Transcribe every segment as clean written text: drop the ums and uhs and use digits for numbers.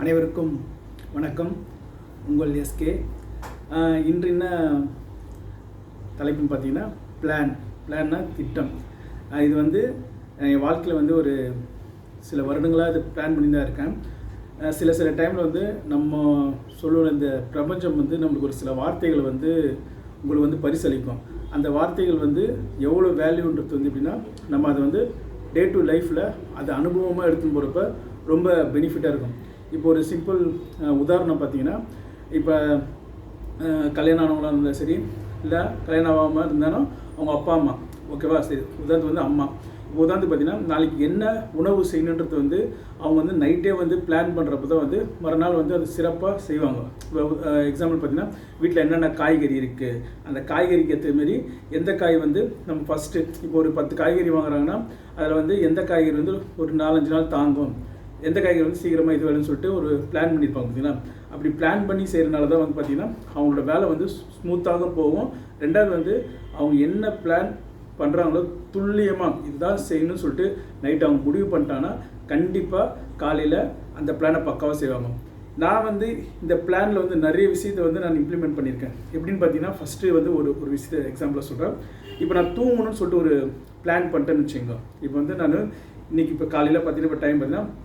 அனைவருக்கும் வணக்கம். உங்கள் எஸ்கே. இன்று என்ன தலைப்புன்னு பார்த்தீங்கன்னா பிளான்னா திட்டம். இது வந்து என் வாழ்க்கையில் வந்து ஒரு சில வருடங்களாக இது பிளான் பண்ணி தான் இருக்கேன். சில டைமில் வந்து நம்ம சொல்லுற இந்த பிரபஞ்சம் வந்து நம்மளுக்கு ஒரு சில வார்த்தைகளை வந்து உங்களுக்கு வந்து பரிசளிக்கும். அந்த வார்த்தைகள் வந்து எவ்வளோ வேல்யூன்றது வந்து எப்படின்னா, நம்ம அதை வந்து டே டு லைஃப்பில் அது அனுபவமாக எடுத்துன்னு போகிறப்ப ரொம்ப பெனிஃபிட்டாக இருக்கும். இப்போ ஒரு சிம்பிள் உதாரணம் பார்த்தீங்கன்னா, இப்போ கல்யாணம் ஆனவங்களாக இருந்தாலும் சரி, இல்லை கல்யாணம் ஆகாமல் இருந்தாலும் அவங்க அப்பா அம்மா, ஓகேவா, சரி, உதாரணத்துக்கு வந்து அம்மா. இப்போ உதாரணத்துக்கு பார்த்தீங்கன்னா, நாளைக்கு என்ன உணவு செய்யணுன்றது வந்து அவங்க வந்து நைட்டே வந்து பிளான் பண்ணுறப்ப தான் வந்து மறுநாள் வந்து அது சிறப்பாக செய்வாங்க. இப்போ எக்ஸாம்பிள் பார்த்தீங்கன்னா, வீட்டில் என்னென்ன காய்கறி இருக்குது, அந்த காய்கறிக்கு ஏற்ற மாரி எந்த காய் வந்து நம்ம ஃபஸ்ட்டு இப்போ ஒரு 10 காய்கறி வாங்குறாங்கன்னா அதில் வந்து எந்த காய்கறி வந்து ஒரு 4-5 நாள் தாங்கும், எந்த காய்கறி வந்து சீக்கிரமாக இது வேணும்னு சொல்லிட்டு ஒரு பிளான் பண்ணியிருப்பாங்க. பார்த்தீங்கன்னா, அப்படி பிளான் பண்ணி செய்கிறனால தான் வந்து பார்த்திங்கன்னா அவங்களோட வேலை வந்து ஸ்மூத்தாக போகும். ரெண்டாவது வந்து அவங்க என்ன பிளான் பண்ணுறாங்களோ துல்லியமாக இதுதான் செய்யணும்னு சொல்லிட்டு நைட் அவங்க முடிவு பண்ணிட்டாங்கன்னா கண்டிப்பாக காலையில் அந்த பிளானை பக்காவாக செய்வாங்க. நான் வந்து இந்த பிளானில் வந்து நிறைய விஷயத்தை வந்து நான் இம்ப்ளிமெண்ட் பண்ணியிருக்கேன். எப்படின்னு பார்த்தீங்கன்னா, ஃபஸ்ட்டு வந்து ஒரு விஷயத்தை எக்ஸாம்பிளாக சொல்கிறேன். இப்போ நான் தூங்கணும்னு சொல்லிட்டு ஒரு பிளான் பண்ணிட்டேன்னு வச்சுக்கோங்க. இப்போ வந்து நான் இன்றைக்கி இப்போ காலையில் பார்த்தீங்கன்னா இப்போ டைம் பார்த்தீங்கன்னா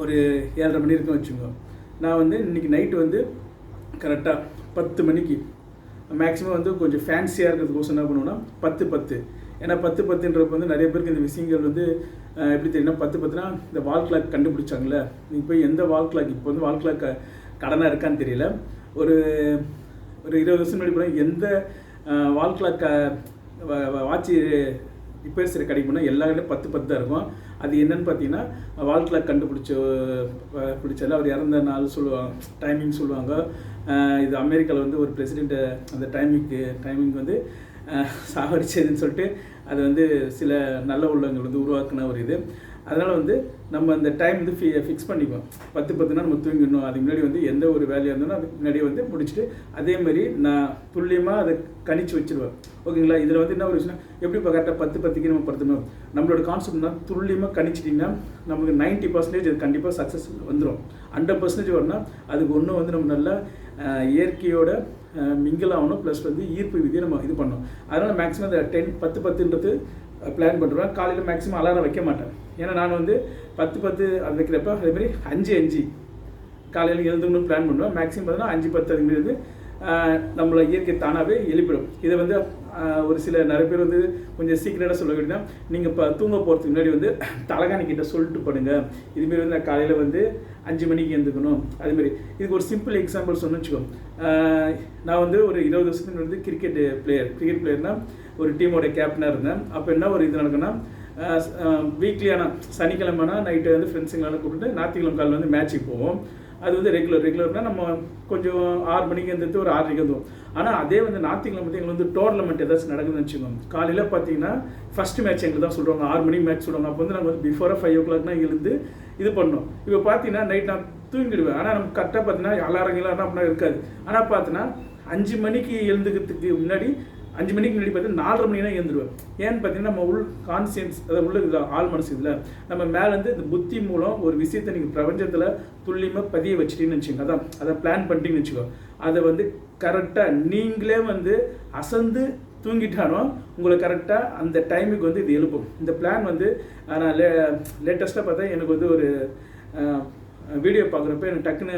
ஒரு 7:30 மணி இருக்குன்னு வச்சுக்கோங்க. நான் வந்து இன்றைக்கி நைட்டு வந்து கரெக்டாக 10 மணிக்கு மேக்ஸிமம் வந்து கொஞ்சம் ஃபேன்சியாக இருக்கிறதுக்கோசம் என்ன பண்ணுவோன்னா 10:10. ஏன்னா 10:10ன்றப்ப வந்து நிறைய பேருக்கு இந்த விஷயங்கள் வந்து எப்படி தெரியும்னா, 10:10னா இந்த வால் கிளாக் கண்டுபிடிச்சாங்களே, நீங்கள் போய் எந்த வால் கிளாக் இப்போ வந்து வால் கிளாக் கடனாக இருக்கான்னு தெரியல. ஒரு 20 வருஷம் முன்னாடி போனால் எந்த வால் கிளாக் வாட்சி ரிப்பேர்ஸ் கிடைக்கும்னா எல்லா கிட்ட 10:10 தான் இருக்கும். அது என்னன்னு பார்த்தீங்கன்னா, வால் கிளாக் பிடிச்சால அவர் இறந்த நாள் சொல்லுவாங்க, டைமிங் சொல்லுவாங்க. இது அமெரிக்காவில் வந்து ஒரு பிரசிடெண்ட்டை அந்த டைமிங் வந்து சாகடிச்சதுன்னு சொல்லிட்டு அது வந்து சில நல்ல உள்ளவங்கள் வந்து உருவாக்குன ஒரு இது. அதனால் வந்து நம்ம அந்த டைம் வந்து ஃபிக்ஸ் பண்ணிக்குவோம். 10:10னா நம்ம தூங்கிடணும். அதுக்கு முன்னாடி வந்து எந்த ஒரு வேலையாக இருந்தோன்னா அதுக்கு முன்னாடியே வந்து முடிச்சுட்டு அதேமாதிரி நான் துல்லியமாக அதை கணிச்சு வச்சுருவேன். ஓகேங்களா. இதில் வந்து என்ன ஒரு விஷயம், எப்படி இப்போ கரெக்டாக 10:10க்கு நம்ம படுத்தணும், நம்மளோட கான்செப்ட் தான் துல்லியமாக கணிச்சிட்டிங்கன்னா நமக்கு 90% அது கண்டிப்பாக சக்ஸஸ் வந்துடும். 100% வரணும்னா அதுக்கு ஒன்றும் வந்து நம்ம நல்லா இயற்கையோட மிங்கிள் ஆகணும், ப்ளஸ் வந்து ஈர்ப்பு விதியை நம்ம இது பண்ணணும். அதனால் மேக்ஸிமம் இந்த 10:10ன்றது பிளான் பண்ணுறேன். காலையில் மேக்ஸிமம் அலாரம் வைக்க மாட்டேன். ஏன்னா நான் வந்து 10:10 அது வைக்கிறப்ப அதேமாதிரி 5:05 காலையில் எழுந்துக்கணும்னு பிளான் பண்ணுவேன். மேக்ஸிமம் பார்த்தீங்கன்னா 5:10 அதுமாரி வந்து நம்மளை இயற்கை தானாகவே எழுப்பிடும். இதை வந்து ஒரு சில நிறைய பேர் வந்து கொஞ்சம் சீக்கிரட்டாக சொல்ல வேண்டியதுனா, நீங்கள் இப்போ தூங்க போகிறதுக்கு முன்னாடி வந்து தலகாணி கிட்ட சொல்லிட்டு படுங்க, இதுமாரி வந்து நான் காலையில் வந்து 5 மணிக்கு எழுந்துக்கணும். அதுமாரி இதுக்கு ஒரு சிம்பிள் எக்ஸாம்பிள் சொன்னு வச்சுக்கோங்க. நான் வந்து ஒரு 20 வருஷத்துக்கு வந்து கிரிக்கெட் பிளேயர்னால் ஒரு டீமோட கேப்டனாக இருந்தேன். அப்போ என்ன ஒரு இது நடக்குன்னா, வீக்லியான சனிக்கிழமைனா நைட்டு வந்து ஃப்ரெண்ட்ஸுங்களால் கூப்பிட்டு ஞாயிற்றுக்கிழமை காலையில் வந்து மேட்ச்சுக்கு போவோம். அது வந்து ரெகுலர்னால் நம்ம கொஞ்சம் 6 மணிக்கு எழுந்துட்டு ஒரு 6:30 எழுந்துவோம். ஆனால் அதே வந்து ஞாயிற்றுக்கிழமை வந்து எங்களுக்கு வந்து டோர்னமெண்ட் ஏதாச்சும் நடக்குதுன்னு வச்சுக்கோங்க. காலையில் பார்த்தீங்கன்னா ஃபஸ்ட்டு மேட்ச் எங்களுக்கு தான் சொல்லுவாங்க, 6 மணிக்கு மேட்ச் சொல்லுவாங்க. அப்போ வந்து நாங்கள் வந்து பிஃபோராக 5 o'clockனா எழுந்து இது பண்ணோம். இப்போ பார்த்தீங்கன்னா நைட் நான் தூங்கிடுவேன். ஆனால் நம்ம கரெக்டாக பார்த்தீங்கன்னா அலாரங்களாம் அப்படின்னா இருக்காது. ஆனால் பார்த்தீங்கன்னா 5 மணிக்கு எழுந்துக்கிறதுக்கு முன்னாடி 5 மணிக்கு முன்னாடி பார்த்தீங்கன்னா 4:30 மணினா எழுந்துருவேன். ஏன்னு பார்த்தீங்கன்னா நம்ம கான்சியன்ஸ் அதாவது உள்ள இதில் ஆள் மனசு இதில் நம்ம மேலேருந்து இந்த புத்தி மூலம் ஒரு விஷயத்தை நீங்கள் பிரபஞ்சத்தில் துல்லியமாக பதிய வச்சுட்டீங்கன்னு வச்சுக்கோங்க. அதை பிளான் பண்ணிட்டீங்கன்னு வச்சுக்கோ. அதை வந்து கரெக்டாக நீங்களே வந்து அசந்து தூங்கிட்டாலும் உங்களை கரெக்டாக அந்த டைமுக்கு வந்து இது எழுப்பும். இந்த பிளான் வந்து நான் லேட்டஸ்ட்டாக பார்த்தா எனக்கு வந்து ஒரு வீடியோ பார்க்குறப்ப எனக்கு டக்குன்னு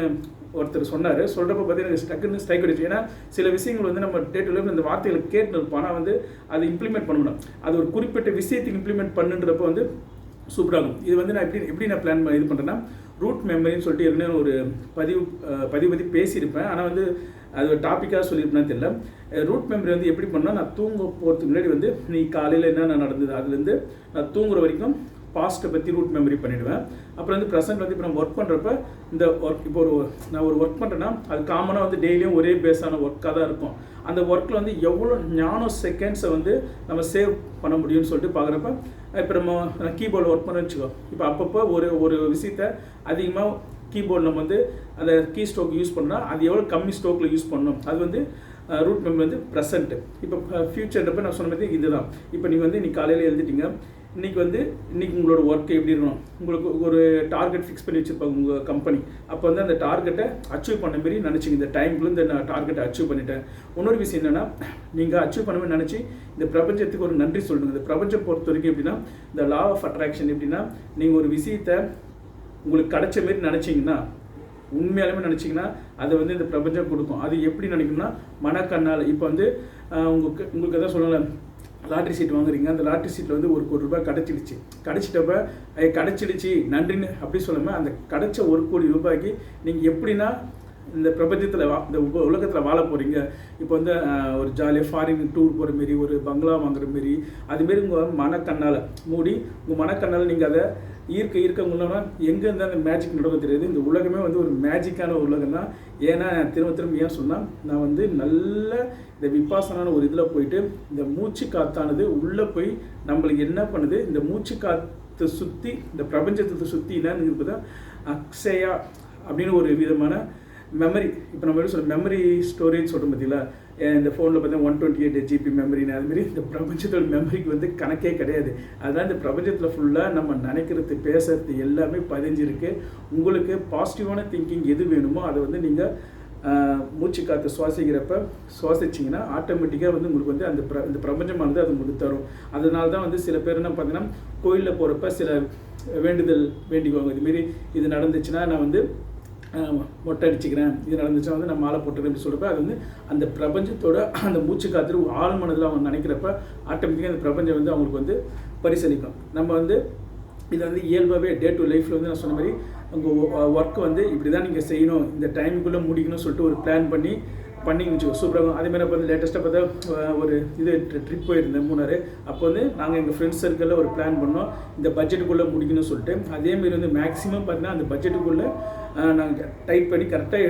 ஒருத்தர் சொல்கிறப்ப பார்த்தீங்கன்னா எனக்கு டக்குன்னு ஸ்ட்ரைக் அடிச்சு. ஏன்னா சில விஷயங்கள் வந்து நம்ம டே டு லைஃப் இந்த வார்த்தைகளை கேட்டு இருப்போம், ஆனால் வந்து அதை இம்ப்ளிமெண்ட் பண்ணணும். அது ஒரு குறிப்பிட்ட விஷயத்துக்கு இம்ப்ளிமெண்ட் பண்ணுன்றப்போ வந்து சூப்பராகும். இது வந்து நான் எப்படி நான் பிளான் இது பண்ணுறேன்னா, ரூட் மெமரின்னு சொல்லிட்டு ஏற்கனவே ஒரு பதிவு பேசியிருப்பேன். ஆனால் வந்து அது ஒரு டாப்பிக்காக சொல்லியிருப்பேன்னு தெரியல. ரூட் மெமரி வந்து எப்படி பண்ணால், நான் தூங்க போகிறதுக்கு முன்னாடி வந்து நீ காலையில் என்னென்ன நடந்தது அதுலேருந்து நான் தூங்குற வரைக்கும் பாஸ்ட்டை பற்றி ரூட் மெமரி பண்ணிவிடுவேன். அப்புறம் வந்து ப்ரெசென்ட் வந்து இப்போ நம்ம ஒர்க் பண்ணுறப்ப இந்த ஒர்க் இப்போ நான் ஒரு ஒர்க் பண்ணுறேன்னா அது காமனாக வந்து டெய்லியும் ஒரே பேஸான ஒர்க்காக தான் இருக்கும். அந்த ஒர்க்கில் வந்து எவ்வளோ ஞானோ செகண்ட்ஸை வந்து நம்ம சேவ் பண்ண முடியும்னு சொல்லிட்டு பார்க்குறப்ப, இப்போ நம்ம கீபோர்டில் ஒர்க் பண்ண வச்சுக்கோ. இப்போ அப்பப்போ ஒரு விஷயத்தை அதிகமாக கீபோர்டு நம்ம வந்து அந்த கீ ஸ்ட்ரோக் யூஸ் பண்ணால் அது எவ்வளோ கம்மி ஸ்ட்ரோக்கில் யூஸ் பண்ணணும், அது வந்து ரூட் மெமரி வந்து ப்ரெசென்ட்டு. இப்போ ஃபியூச்சர்ன்றப்ப நான் சொன்ன மாதிரி இதுதான். இப்போ நீங்கள் வந்து காலையில் எழுதிட்டீங்க, இன்றைக்கி உங்களோட ஒர்க் எப்படி இருக்கணும், உங்களுக்கு ஒரு டார்கெட் ஃபிக்ஸ் பண்ணி வச்சுருப்பாங்க உங்கள் கம்பெனி. அப்போ வந்து அந்த டார்கெட்டை அச்சீவ் பண்ண மாரி நினச்சிங்க, இந்த டைம்குள்ளே இந்த நான் டார்கெட்டை அச்சீவ் பண்ணிட்டேன். இன்னொரு விஷயம் என்னென்னா, நீங்கள் அச்சீவ் பண்ண மாதிரி நினச்சி இந்த பிரபஞ்சத்துக்கு ஒரு நன்றி சொல்லுங்கள். இந்த பிரபஞ்சம் பொறுத்த வரைக்கும் எப்படின்னா, இந்த லா ஆஃப் அட்ராக்ஷன் எப்படின்னா, நீங்கள் ஒரு விஷயத்தை உங்களுக்கு கிடைச்ச மாரி நினச்சிங்கன்னா, உண்மையாலுமே நினச்சிங்கன்னா அதை வந்து இந்த பிரபஞ்சம் கொடுக்கும். அது எப்படி நினைக்கணும்னா, மனக்கண்ணால். இப்போ வந்து உங்களுக்கு எதாவது சொல்லலாம், லாட்ரி சீட் வாங்குறீங்க, அந்த லாட்ரி சீட்டில் வந்து ஒரு ரூபாய் கிடச்சிட்டப்ப கிடச்சிடுச்சு நன்றின்னு அப்படி சொல்லாமல், அந்த கிடைச்ச 1 கோடி ரூபாய்க்கு நீங்கள் எப்படின்னா இந்த பிரபஞ்சத்தில் இந்த உலகத்தில் வாழ போகிறீங்க. இப்போ வந்து ஒரு ஜாலியாக ஃபாரின் டூர் போகிற மாரி, ஒரு பங்களா வாங்குற மாரி, அதுமாரி உங்கள் மனக்கண்ணால் மூடி, உங்கள் மனக்கண்ணால் நீங்கள் அதை ஈர்க்க முன்னோன்னா எங்கேருந்து அந்த மேஜிக் நடக்க தெரியாது. இந்த உலகமே வந்து ஒரு மேஜிக்கான உலகம் தான். ஏன்னா திரும்ப ஏன் சொன்னால், நான் வந்து நல்ல இந்த விபாசனான ஒரு இதில் போயிட்டு, இந்த மூச்சு காத்தானது உள்ளே போய் நம்மளுக்கு என்ன பண்ணுது, இந்த மூச்சு காற்றை சுற்றி இந்த பிரபஞ்சத்தை சுற்றி என்னன்னு இருக்குதா, அக்ஷயா அப்படின்னு ஒரு விதமான மெமரி. இப்போ நம்ம எப்படி சொல்ல, மெமரி ஸ்டோரேஜ் சொல்கிறோம் பார்த்தீங்களா, இந்த ஃபோனில் பார்த்தா 128 GB மெமரின்னு, அதுமாரி இந்த பிரபஞ்சத்தோட மெமரிக்கு வந்து கணக்கே கிடையாது. அதனால் இந்த பிரபஞ்சத்தில் ஃபுல்லாக நம்ம நினைக்கிறது பேசுறது எல்லாமே பதிஞ்சிருக்கு. உங்களுக்கு பாசிட்டிவான திங்கிங் எது வேணுமோ அதை வந்து நீங்கள் மூச்சு காற்று சுவாசிச்சிங்கன்னா ஆட்டோமேட்டிக்காக வந்து உங்களுக்கு வந்து இந்த பிரபஞ்சமானது அது உங்களுக்கு தரும். அதனால தான் வந்து சில பேர் என்ன பார்த்தீங்கன்னா, கோயிலில் போகிறப்ப சில வேண்டுதல் வேண்டிக்குவாங்க. இதுமாரி இது நடந்துச்சுன்னா நான் வந்து மொட்டை அடிச்சுக்கிறேன், இது நடந்துச்சா வந்து நான் மாலை போட்டுறேன் அப்படி சொல்கிறப்ப, அது வந்து அந்த பிரபஞ்சத்தோட அந்த மூச்சு காற்று ஆழ் மனதில் அவங்க நினைக்கிறப்ப ஆட்டோமேட்டிக்காக அந்த பிரபஞ்சம் வந்து அவங்களுக்கு வந்து பரிசளிக்கும். நம்ம வந்து இதை வந்து இயல்பாகவே டே டு லைஃப்பில் வந்து நான் சொன்ன மாதிரி உங்கள் ஒர்க்கு வந்து இப்படி தான் நீங்கள் செய்யணும், இந்த டைமுக்குள்ளே முடிக்கணும்னு சொல்லிட்டு ஒரு பிளான் பண்ணிங்க வச்சுக்கோ, சூப்பராக. அதேமாதிரி இப்போ வந்து லேட்டஸ்ட்டாக பார்த்தா ஒரு ட்ரிப் போயிருந்தேன் மூணாறு. அப்போ வந்து நாங்கள் எங்கள் ஃப்ரெண்ட்ஸ் சர்க்கிளில் ஒரு பிளான் பண்ணோம், இந்த பட்ஜெட்டுக்குள்ளே முடிக்கணும்னு சொல்லிட்டு. அதேமாரி வந்து மேக்ஸிமம் பார்த்தீங்கன்னா அந்த பட்ஜெட்டுக்குள்ளே நாங்கள் டைப் பண்ணி கரெக்டாக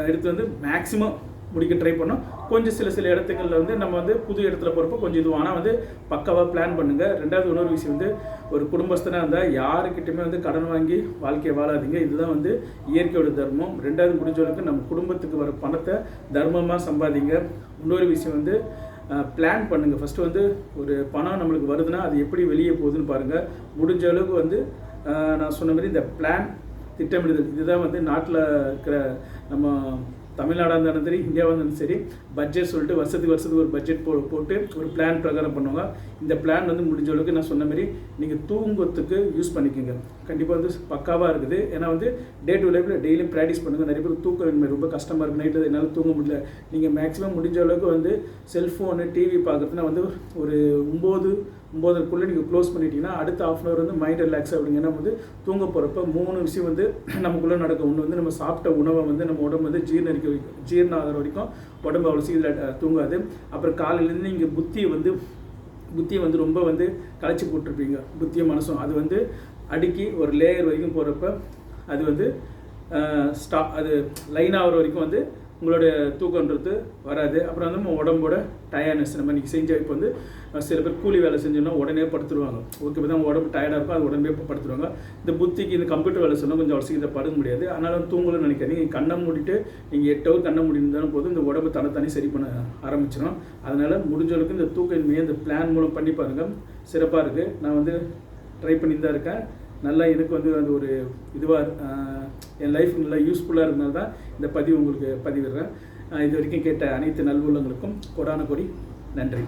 எடுத்து வந்து மேக்ஸிமம் முடிக்க ட்ரை பண்ணோம். கொஞ்சம் சில இடத்துங்களில் வந்து நம்ம வந்து புது இடத்துல போகிறப்போ கொஞ்சம் இதுவும், ஆனால் வந்து பக்காவாக பிளான் பண்ணுங்கள். ரெண்டாவது இன்னொரு விஷயம் வந்து, ஒரு குடும்பஸ்தனாக இருந்தால் யாருக்கிட்டையுமே வந்து கடன் வாங்கி வாழ்க்கையை வாழாதீங்க. இதுதான் வந்து இயற்கையோட தர்மம். ரெண்டாவது முடிஞ்சவளுக்கு நம்ம குடும்பத்துக்கு வர பணத்தை தர்மமாக சம்பாதிங்க. இன்னொரு விஷயம் வந்து பிளான் பண்ணுங்கள். ஃபஸ்ட்டு வந்து ஒரு பணம் நம்மளுக்கு வருதுன்னா அது எப்படி வெளியே போகுதுன்னு பாருங்கள். முடிஞ்ச அளவுக்கு வந்து நான் சொன்ன மாதிரி இந்த பிளான் திட்டமிடுதல், இதுதான் வந்து நாட்டில் இருக்கிற நம்ம தமிழ்நாடாக இருந்தாலும் சரி, இந்தியாவாக இருந்தாலும் சரி, பட்ஜெட் சொல்லிட்டு வருஷத்துக்கு ஒரு பட்ஜெட் போட்டு ஒரு பிளான் பிரகாரம் பண்ணுவாங்க. இந்த பிளான் வந்து முடிஞ்ச அளவுக்கு நான் சொன்ன மாதிரி நீங்கள் தூங்குறதுக்கு யூஸ் பண்ணிக்கோங்க. கண்டிப்பாக வந்து பக்காவாக இருக்குது. ஏன்னா வந்து டே டு லைஃப்பில் டெய்லியும் ப்ராக்டிஸ் பண்ணுங்கள். நிறைய பேர் தூக்கம் ரொம்ப கஷ்டமாக இருக்குது, நைட்டில் என்னால் தூங்க முடியல. நீங்கள் மேக்ஸிமம் முடிஞ்ச அளவுக்கு வந்து செல்ஃபோனு டிவி பார்க்குறதுனா வந்து ஒரு 9:30க்குள்ளே நீங்கள் க்ளோஸ் பண்ணிட்டீங்கன்னா அடுத்த ½ hour வந்து மைண்ட் ரிலாக்ஸ் ஆகிடுங்க. ஏன்னா வந்து தூங்க போகிறப்ப 3 விஷயம் வந்து நமக்குள்ளே நடக்கும். ஒன்று வந்து நம்ம சாப்பிட்ட உணவை வந்து நம்ம உடம்பு வந்து ஜீரணம் ஆகிற வரைக்கும் உடம்பு அவ்வளோ சீக்கிரம் தூங்காது. அப்புறம் காலையிலேருந்து நீங்கள் புத்தியை வந்து ரொம்ப வந்து களைச்சி போட்டிருப்பீங்க, புத்திய மனசும். அது வந்து அடுக்கி ஒரு லேயர் வரைக்கும் போகிறப்ப அது வந்து அது லைன் ஆகிற வரைக்கும் வந்து உங்களோட தூக்கன்றது வராது. அப்புறம் வந்து நம்ம உடம்போட டயர்ட்னஸ் நம்ம இன்றைக்கி செஞ்சால், இப்போ வந்து சில பேர் கூலி வேலை செஞ்சோன்னா உடனே படுத்துருவாங்க. ஓகே, இப்போ தான் உடம்பு டயர்டாக இருக்கும், அது உடனே படுத்துருவாங்க. இந்த புத்திக்கு இந்த கம்ப்யூட்டர் வேலை சொன்னால் கொஞ்சம் அவசியம் படுக்க முடியாது. அதனால் தூங்கணும்னு நினைக்காதீங்க. நீங்கள் கண்ணை மூடிட்டு நீங்கள் 8 hour கண்ணை முடிந்தாலும் போதும், இந்த உடம்பு தனி சரி பண்ண ஆரம்பிச்சிடும். அதனால் முடிஞ்சளவுக்கு இந்த தூக்கமின்மையை இந்த பிளான் மூலம் பண்ணி பாருங்கள், சிறப்பாக இருக்குது. நான் வந்து ட்ரை பண்ணி தான் இருக்கேன். நல்லா எனக்கு வந்து அது ஒரு இதுவாக என் லைஃப் நல்லா யூஸ்ஃபுல்லாக இருந்தது தான் இந்த பதிவு உங்களுக்கு பதிவிடுறேன். இது வரைக்கும் கேட்ட அனைத்து நல்வுள்ளங்களுக்கும் கோடான கோடி நன்றி.